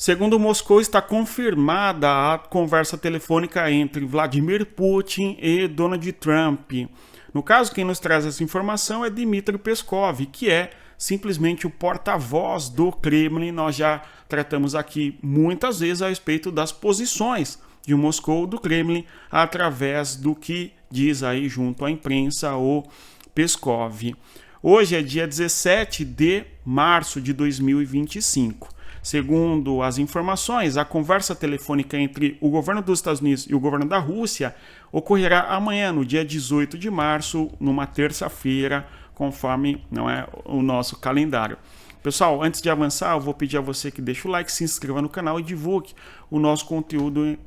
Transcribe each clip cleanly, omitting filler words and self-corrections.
Segundo Moscou, está confirmada a conversa telefônica entre Vladimir Putin e Donald Trump. No caso, quem nos traz essa informação é Dmitry Peskov, que é simplesmente o porta-voz do Kremlin. Nós já tratamos aqui muitas vezes a respeito das posições de Moscou, do Kremlin, através do que diz aí junto à imprensa o Peskov. Hoje é dia 17 de março de 2025. Segundo as informações, a conversa telefônica entre o governo dos Estados Unidos e o governo da Rússia ocorrerá amanhã, no dia 18 de março, numa terça-feira, conforme não é o nosso calendário. Pessoal, antes de avançar, eu vou pedir a você que deixe o like, se inscreva no canal e divulgue o nosso conteúdo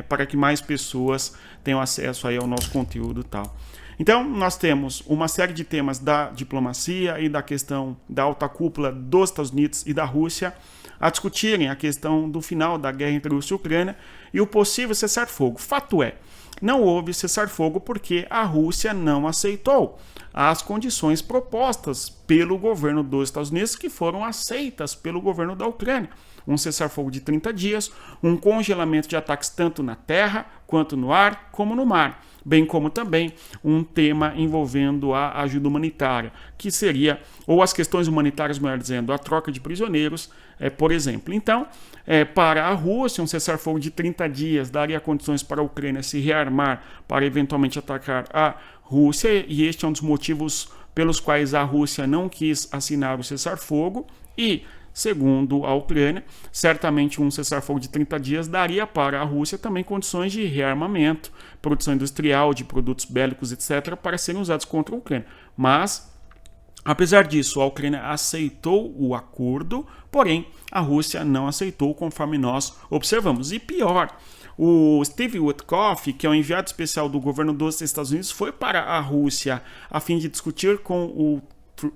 para que mais pessoas tenham acesso aí ao nosso conteúdo e tal. Então, nós temos uma série de temas da diplomacia e da questão da alta cúpula dos Estados Unidos e da Rússia a discutirem a questão do final da guerra entre Rússia e Ucrânia e o possível cessar-fogo. Fato é, não houve cessar-fogo porque a Rússia não aceitou as condições propostas pelo governo dos Estados Unidos, que foram aceitas pelo governo da Ucrânia. Um cessar-fogo de 30 dias, um congelamento de ataques tanto na terra, quanto no ar, como no mar, bem como também um tema envolvendo a ajuda humanitária, que seria, ou as questões humanitárias, melhor dizendo, a troca de prisioneiros, por exemplo. Então, para a Rússia, um cessar-fogo de 30 dias daria condições para a Ucrânia se rearmar para eventualmente atacar a Rússia, e este é um dos motivos pelos quais a Rússia não quis assinar o cessar-fogo, e segundo a Ucrânia, certamente um cessar-fogo de 30 dias daria para a Rússia também condições de rearmamento, produção industrial de produtos bélicos, etc., para serem usados contra a Ucrânia. Mas, apesar disso, a Ucrânia aceitou o acordo, porém a Rússia não aceitou, conforme nós observamos. E pior, o Steve Witkoff, que é o enviado especial do governo dos Estados Unidos, foi para a Rússia a fim de discutir com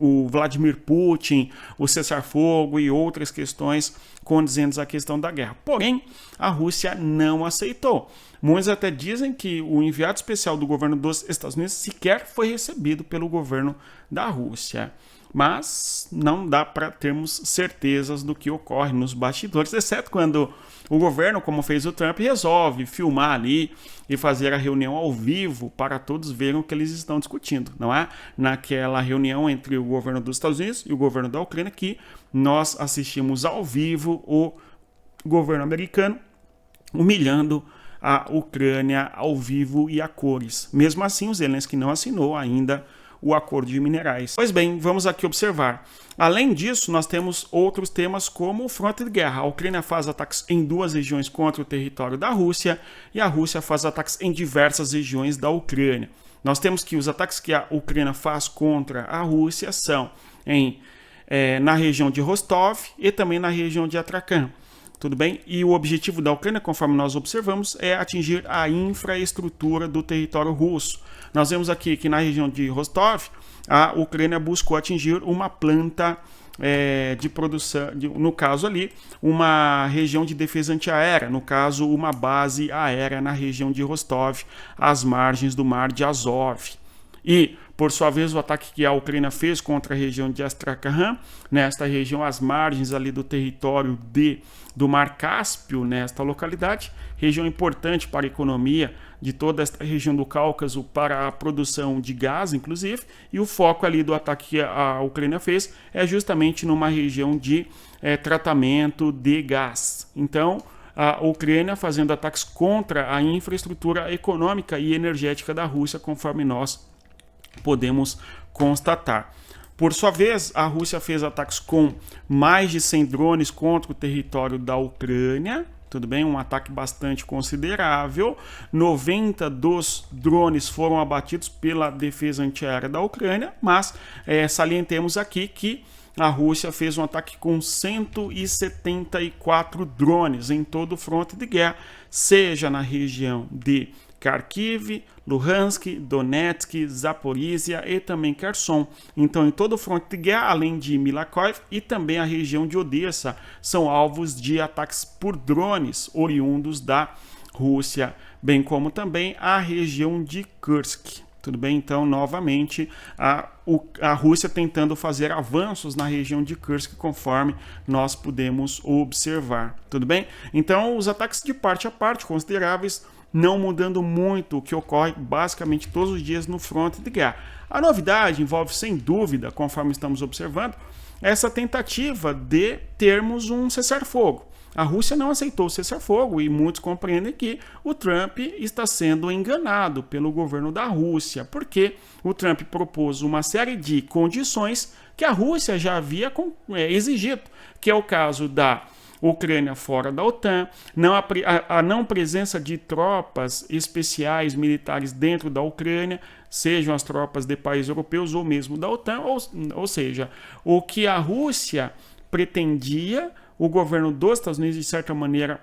o Vladimir Putin, o cessar-fogo e outras questões condizentes à questão da guerra. Porém, a Rússia não aceitou. Muitos até dizem que o enviado especial do governo dos Estados Unidos sequer foi recebido pelo governo da Rússia. Mas não dá para termos certezas do que ocorre nos bastidores, exceto quando o governo, como fez o Trump, resolve filmar ali e fazer a reunião ao vivo para todos verem o que eles estão discutindo, não é? Naquela reunião entre o governo dos Estados Unidos e o governo da Ucrânia, que nós assistimos ao vivo o governo americano humilhando a Ucrânia ao vivo e a cores. Mesmo assim, o Zelensky não assinou ainda o acordo de minerais. Pois bem, vamos aqui observar. Além disso, nós temos outros temas como o fronte de guerra. A Ucrânia faz ataques em 2 regiões contra o território da Rússia e a Rússia faz ataques em diversas regiões da Ucrânia. Nós temos que os ataques que a Ucrânia faz contra a Rússia são na região de Rostov e também na região de Astrakhan. Tudo bem? E o objetivo da Ucrânia, conforme nós observamos, é atingir a infraestrutura do território russo. Nós vemos aqui que na região de Rostov, a Ucrânia buscou atingir uma planta de produção, no caso ali, uma região de defesa antiaérea, no caso, uma base aérea na região de Rostov, às margens do mar de Azov. E, por sua vez, o ataque que a Ucrânia fez contra a região de Astrakhan, nesta região, às margens ali do território do Mar Cáspio, nesta localidade, região importante para a economia de toda esta região do Cáucaso, para a produção de gás, inclusive, e o foco ali do ataque que a Ucrânia fez é justamente numa região de tratamento de gás. Então, a Ucrânia fazendo ataques contra a infraestrutura econômica e energética da Rússia, conforme nós podemos constatar. Por sua vez, a Rússia fez ataques com mais de 100 drones contra o território da Ucrânia. Tudo bem? Um ataque bastante considerável. 90 dos drones foram abatidos pela defesa antiaérea da Ucrânia, mas salientemos aqui que a Rússia fez um ataque com 174 drones em todo o fronte de guerra, seja na região de Kharkiv, Luhansk, Donetsk, Zaporizhia e também Kherson. Então, em todo o fronte de guerra, além de Mykolaiv e também a região de Odessa, são alvos de ataques por drones oriundos da Rússia, bem como também a região de Kursk. tudo bem? Então, novamente, a Rússia tentando fazer avanços na região de Kursk, conforme nós podemos observar, tudo bem? Então, os ataques de parte a parte consideráveis, não mudando muito o que ocorre basicamente todos os dias no fronte de guerra. A novidade envolve, sem dúvida, conforme estamos observando, essa tentativa de termos um cessar-fogo. A Rússia não aceitou o cessar-fogo e muitos compreendem que o Trump está sendo enganado pelo governo da Rússia, porque o Trump propôs uma série de condições que a Rússia já havia exigido, que é o caso da Ucrânia fora da OTAN, a não presença de tropas especiais militares dentro da Ucrânia, sejam as tropas de países europeus ou mesmo da OTAN, ou seja, o que a Rússia pretendia, o governo dos Estados Unidos, de certa maneira,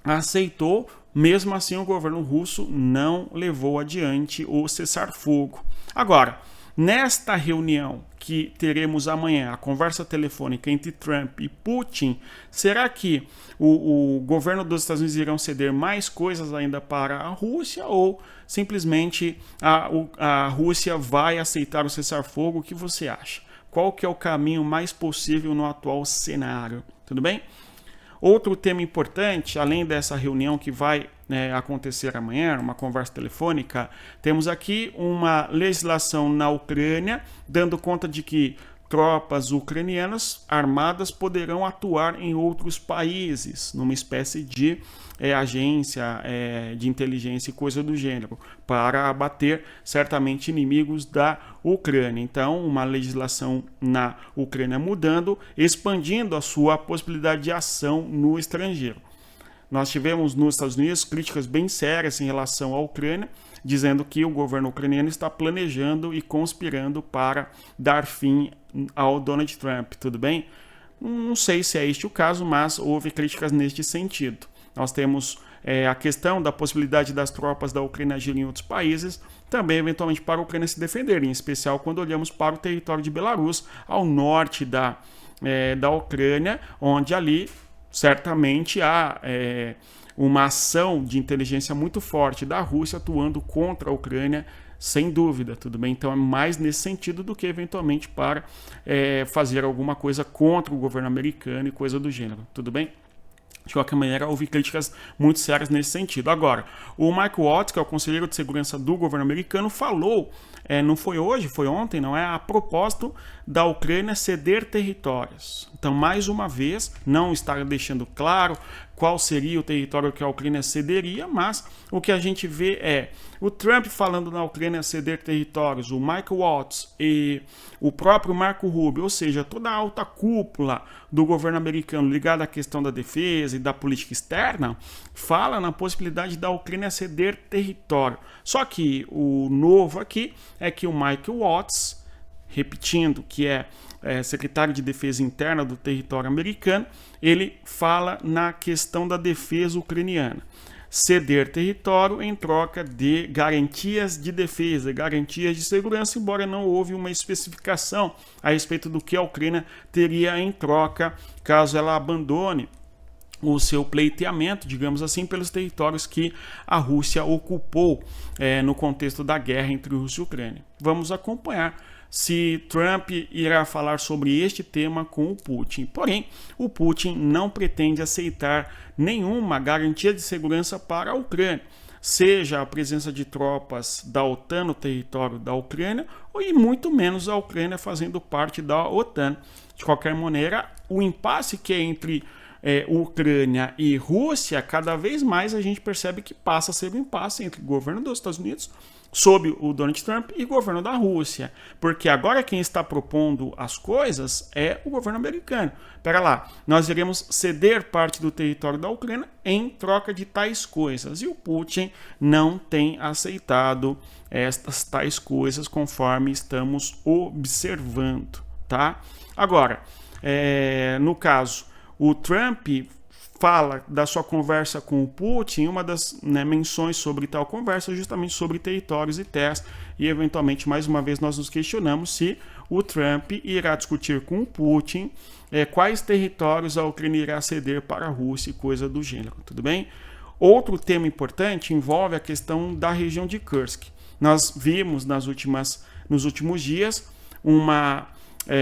aceitou. Mesmo assim, o governo russo não levou adiante o cessar-fogo. Agora, nesta reunião que teremos amanhã, a conversa telefônica entre Trump e Putin, será que o governo dos Estados Unidos irão ceder mais coisas ainda para a Rússia, ou simplesmente a Rússia vai aceitar o cessar-fogo? O que você acha? Qual que é o caminho mais possível no atual cenário? Tudo bem? Outro tema importante, além dessa reunião que vai acontecer amanhã, uma conversa telefônica, temos aqui uma legislação na Ucrânia, dando conta de que tropas ucranianas armadas poderão atuar em outros países, numa espécie de agência de inteligência e coisa do gênero, para abater certamente inimigos da Ucrânia. Então, uma legislação na Ucrânia mudando, expandindo a sua possibilidade de ação no estrangeiro. Nós tivemos nos Estados Unidos críticas bem sérias em relação à Ucrânia, dizendo que o governo ucraniano está planejando e conspirando para dar fim ao Donald Trump, tudo bem? Não sei se é este o caso, mas houve críticas neste sentido. Nós temos a questão da possibilidade das tropas da Ucrânia agirem em outros países, também eventualmente para a Ucrânia se defender, em especial quando olhamos para o território de Belarus, ao norte da Ucrânia, onde ali certamente há uma ação de inteligência muito forte da Rússia atuando contra a Ucrânia, sem dúvida, tudo bem? Então é mais nesse sentido do que eventualmente para fazer alguma coisa contra o governo americano e coisa do gênero, tudo bem? De qualquer maneira, houve críticas muito sérias nesse sentido. Agora, o Mike Waltz, que é o conselheiro de segurança do governo americano, falou, não foi hoje, foi ontem, não é? A propósito da Ucrânia ceder territórios. Então, mais uma vez, não está deixando claro qual seria o território que a Ucrânia cederia, mas o que a gente vê é o Trump falando na Ucrânia ceder territórios, o Mike Waltz e o próprio Marco Rubio, ou seja, toda a alta cúpula do governo americano ligada à questão da defesa e da política externa, fala na possibilidade da Ucrânia ceder território. Só que o novo aqui é que o Mike Waltz, repetindo que é secretário de defesa interna do território americano, ele fala na questão da defesa ucraniana. Ceder território em troca de garantias de defesa, garantias de segurança, embora não houve uma especificação a respeito do que a Ucrânia teria em troca caso ela abandone o seu pleiteamento, digamos assim, pelos territórios que a Rússia ocupou no contexto da guerra entre Rússia e Ucrânia. Vamos acompanhar se Trump irá falar sobre este tema com o Putin. Porém, o Putin não pretende aceitar nenhuma garantia de segurança para a Ucrânia, seja a presença de tropas da OTAN no território da Ucrânia, e muito menos a Ucrânia fazendo parte da OTAN. De qualquer maneira, o impasse que é entre Ucrânia e Rússia, cada vez mais a gente percebe que passa a ser um impasse entre o governo dos Estados Unidos, sob o Donald Trump, e o governo da Rússia, porque agora quem está propondo as coisas é o governo americano. Pera lá, nós iremos ceder parte do território da Ucrânia em troca de tais coisas, e o Putin não tem aceitado estas tais coisas conforme estamos observando, tá? Agora, no caso, o Trump fala da sua conversa com o Putin, uma das menções sobre tal conversa é justamente sobre territórios e terras, e eventualmente, mais uma vez, nós nos questionamos se o Trump irá discutir com o Putin quais territórios a Ucrânia irá ceder para a Rússia e coisa do gênero, tudo bem? Outro tema importante envolve a questão da região de Kursk. nós vimos nos últimos dias uma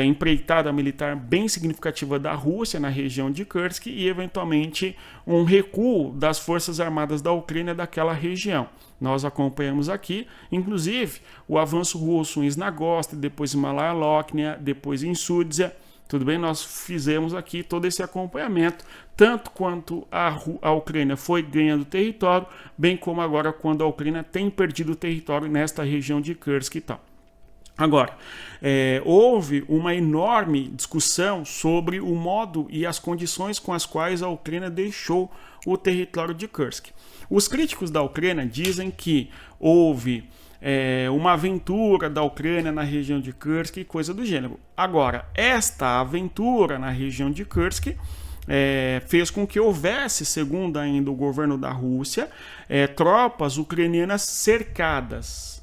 empreitada militar bem significativa da Rússia na região de Kursk e, eventualmente, um recuo das forças armadas da Ucrânia daquela região. Nós acompanhamos aqui, inclusive, o avanço russo em Snagost, depois em Malaya-Loknia, depois em Sudzha. Tudo bem? Nós fizemos aqui todo esse acompanhamento, tanto quanto a Ucrânia foi ganhando território, bem como agora quando a Ucrânia tem perdido território nesta região de Kursk e tal. Agora, houve uma enorme discussão sobre o modo e as condições com as quais a Ucrânia deixou o território de Kursk. Os críticos da Ucrânia dizem que houve uma aventura da Ucrânia na região de Kursk e coisa do gênero. Agora, esta aventura na região de Kursk fez com que houvesse, segundo ainda o governo da Rússia, tropas ucranianas cercadas.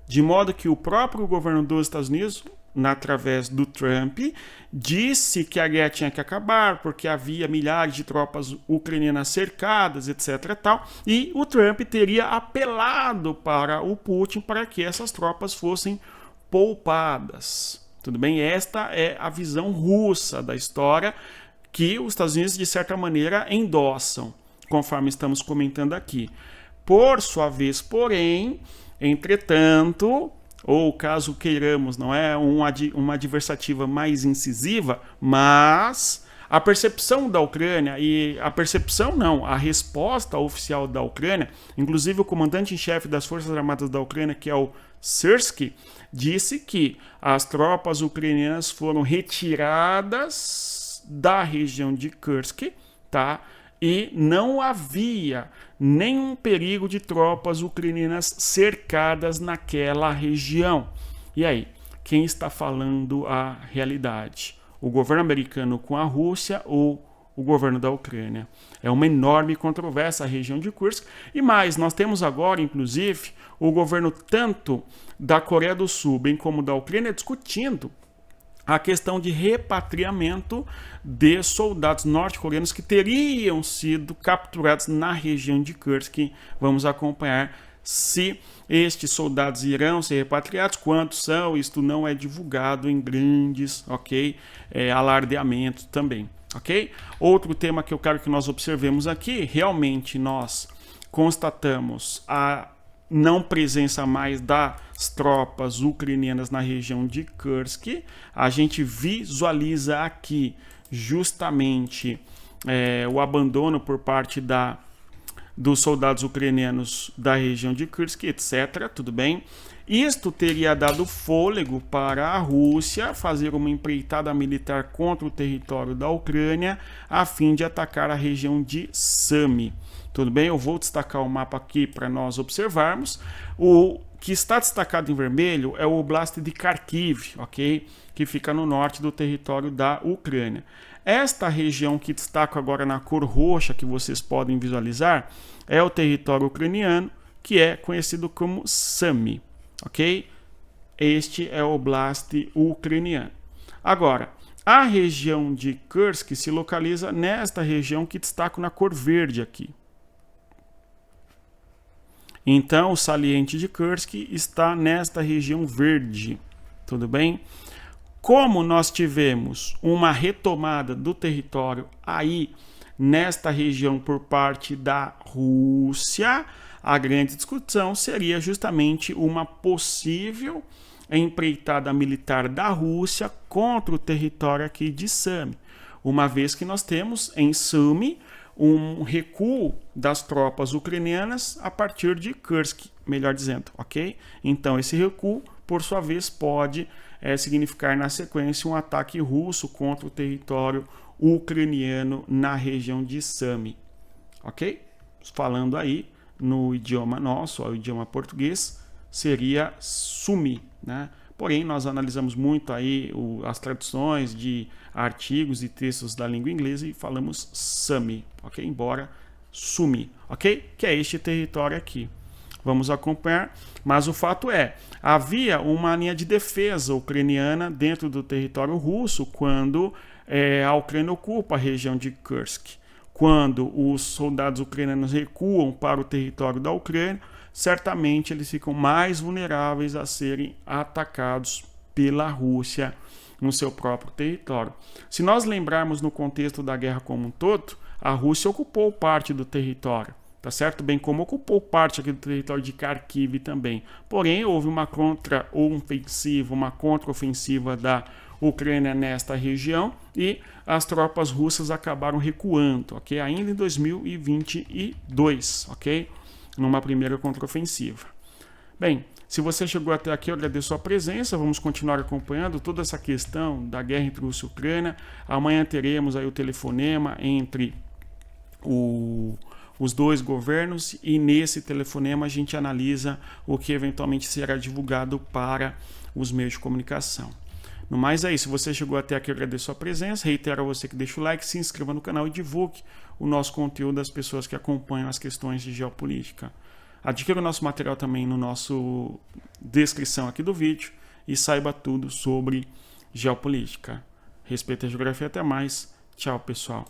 De modo que o próprio governo dos Estados Unidos, através do Trump, disse que a guerra tinha que acabar, porque havia milhares de tropas ucranianas cercadas, etc. Tal, e o Trump teria apelado para o Putin para que essas tropas fossem poupadas. Tudo bem? Esta é a visão russa da história que os Estados Unidos, de certa maneira, endossam, conforme estamos comentando aqui. Por sua vez, porém, entretanto, ou caso queiramos, não é uma adversativa mais incisiva, mas a percepção da Ucrânia e a resposta oficial da Ucrânia, inclusive o comandante-em-chefe das Forças Armadas da Ucrânia, que é o Syrskyi, disse que as tropas ucranianas foram retiradas da região de Kursk, tá? E não havia nenhum perigo de tropas ucranianas cercadas naquela região. E aí, quem está falando a realidade? O governo americano com a Rússia ou o governo da Ucrânia? É uma enorme controvérsia a região de Kursk. E mais, nós temos agora, inclusive, o governo tanto da Coreia do Sul, bem como da Ucrânia, discutindo a questão de repatriamento de soldados norte-coreanos que teriam sido capturados na região de Kursk. Vamos acompanhar se estes soldados irão ser repatriados, quantos são, isto não é divulgado em grandes, alardeamentos também, ok? Outro tema que eu quero que nós observemos aqui, realmente nós constatamos a não presença mais das tropas ucranianas na região de Kursk. A gente visualiza aqui justamente o abandono por parte dos soldados ucranianos da região de Kursk, etc. Tudo bem? Isto teria dado fôlego para a Rússia fazer uma empreitada militar contra o território da Ucrânia a fim de atacar a região de Sumy. Tudo bem? Eu vou destacar o mapa aqui para nós observarmos. O que está destacado em vermelho é o Oblast de Kharkiv, ok? Que fica no norte do território da Ucrânia. Esta região que destaco agora na cor roxa, que vocês podem visualizar, é o território ucraniano, que é conhecido como Sumy, ok? Este é o Oblast ucraniano. Agora, a região de Kursk se localiza nesta região que destaco na cor verde aqui. Então, o saliente de Kursk está nesta região verde, tudo bem? Como nós tivemos uma retomada do território aí nesta região por parte da Rússia, a grande discussão seria justamente uma possível empreitada militar da Rússia contra o território aqui de Sumy, uma vez que nós temos em Sumy um recuo das tropas ucranianas a partir de Kursk, melhor dizendo, ok? Então, esse recuo, por sua vez, pode significar na sequência um ataque russo contra o território ucraniano na região de Sumy, ok? Falando aí no idioma nosso, o idioma português, seria Sumy, né? Porém, nós analisamos muito aí as traduções de artigos e textos da língua inglesa e falamos Sumy, ok? Embora Sumy, ok? Que é este território aqui. Vamos acompanhar, mas o fato é, havia uma linha de defesa ucraniana dentro do território russo quando a Ucrânia ocupa a região de Kursk. Quando os soldados ucranianos recuam para o território da Ucrânia, certamente eles ficam mais vulneráveis a serem atacados pela Rússia no seu próprio território. Se nós lembrarmos no contexto da guerra como um todo, a Rússia ocupou parte do território, tá certo? Bem como ocupou parte aqui do território de Kharkiv também. Porém, houve uma contra-ofensiva da Ucrânia nesta região e as tropas russas acabaram recuando, ok? Ainda em 2022, ok? Numa primeira contra-ofensiva. Bem, se você chegou até aqui, eu agradeço a presença. Vamos continuar acompanhando toda essa questão da guerra entre Rússia e Ucrânia. Amanhã teremos aí o telefonema entre os dois governos e nesse telefonema a gente analisa o que eventualmente será divulgado para os meios de comunicação. No mais é isso. Se você chegou até aqui, eu agradeço a presença. Reitero a você que deixa o like, se inscreva no canal e divulgue o nosso conteúdo às pessoas que acompanham as questões de geopolítica. Adquira o nosso material também no nosso descrição aqui do vídeo e saiba tudo sobre geopolítica. Respeite a geografia. Até mais. Tchau, pessoal.